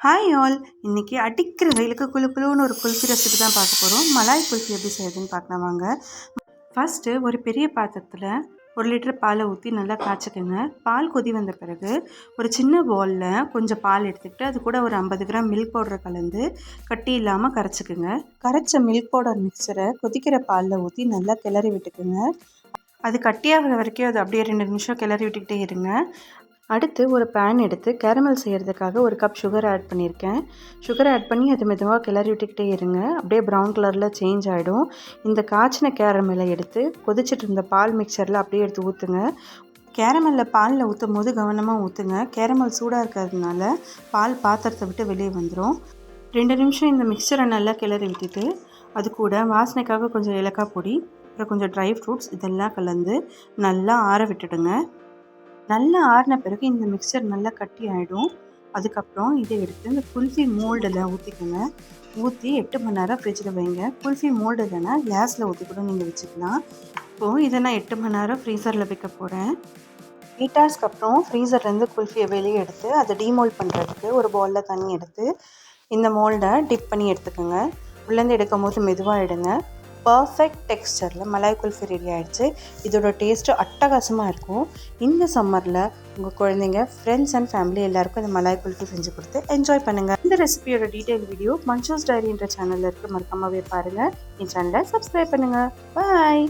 Hi all. இன்றைக்கி அடிக்கிற வெயிலுக்கு குளு குளுன்னு ஒரு குல்ஃபி ரெசிபி தான் பார்க்க போகிறோம். மலாய் குல்ஃபி எப்படி செய்யுதுன்னு பார்க்கலாம் வாங்க. ஃபஸ்ட்டு ஒரு பெரிய பாத்திரத்தில் 1 லிட்டர் பாலை ஊற்றி நல்லா காய்ச்சிக்கோங்க. பால் கொதி வந்த பிறகு ஒரு சின்ன பவுலில் கொஞ்சம் பால் எடுத்துக்கிட்டு அது கூட ஒரு 50 கிராம் மில்க் பவுடரை கலந்து கட்டி இல்லாமல் கரைச்சிக்குங்க. கரைச்ச மில்க் பவுடர் மிக்சரை கொதிக்கிற பாலில் ஊற்றி நல்லா கிளறி விட்டுக்குங்க. அது கட்டியாகிற வரைக்கும் அது அப்படியே 2 நிமிஷம் கிளறி விட்டுக்கிட்டே இருங்க. அடுத்து ஒரு பேன் எடுத்து கேரமல் செய்கிறதுக்காக 1 கப் சுகர் ஆட் பண்ணியிருக்கேன். சுகர் ஆட் பண்ணி அது மெதுவாக கிளறி விட்டுக்கிட்டே இருங்க. அப்படியே ப்ரௌன் கலரில் சேஞ்ச் ஆகிடும். இந்த காய்ச்சின கேரமலை எடுத்து கொதிச்சுட்டு இருந்த பால் மிக்சரில் அப்படியே எடுத்து ஊற்றுங்க. கேரமலில் பாலில் ஊற்றும் போது கவனமாக ஊற்றுங்க. கேரமல் சூடாக இருக்கிறதுனால பால் பாத்திரத்தை விட்டு வெளியே வந்துடும். 2 நிமிஷம் இந்த மிக்சரை நல்லா கிளறி விட்டுட்டு அது கூட வாசனைக்காக கொஞ்சம் ஏலக்காய் பொடி, அப்புறம் கொஞ்சம் ட்ரை ஃப்ரூட்ஸ் இதெல்லாம் கலந்து நல்லா ஆற விட்டுடுங்க. நல்லா ஆறின பிறகு இந்த மிக்சர் நல்லா கட்டி ஆகிடும். அதுக்கப்புறம் இதை எடுத்து இந்த குல்ஃபி மோல்டில் ஊற்றிக்கோங்க. ஊற்றி 8 மணி நேரம் ஃப்ரிட்ஜில் வைங்க. குல்ஃபி மோல்டு இல்லைன்னா கேஸில் ஊற்றி கூட நீங்கள் வச்சுக்கலாம். இப்போது இதை நான் 8 மணி நேரம் ஃப்ரீசரில் வைக்க போகிறேன். 8 ஹவர்ஸ்க்கு அப்புறம் ஃப்ரீசர்லேருந்து குல்ஃபியை வெளியே எடுத்து அதை டீமோல்ட் பண்ணுறதுக்கு ஒரு பவுலில் தண்ணி எடுத்து இந்த மோல்டை டிப் பண்ணி எடுத்துக்கோங்க. உள்ளேருந்து எடுக்கும் போது மெதுவாக எடுங்க. பர்ஃபெக்ட் டெக்ஸ்டரில் மலாய் குல்ஃபி ரெடி ஆகிடுச்சு. இதோட டேஸ்ட்டு அட்டகாசமாக இருக்கும். இந்த சம்மரில் உங்கள் குழந்தைங்க, ஃப்ரெண்ட்ஸ் அண்ட் ஃபேமிலி எல்லாருக்கும் இந்த மலாய் குல்ஃபி செஞ்சு கொடுத்து என்ஜாய் பண்ணுங்கள். இந்த ரெசிபியோட டீட்டெயில் வீடியோ மன்சூஸ் டைரின்ற சேனலில் இருக்குது. மறக்காமவே பாருங்கள். என் சேனலை சப்ஸ்கிரைப் பண்ணுங்கள். பாய்.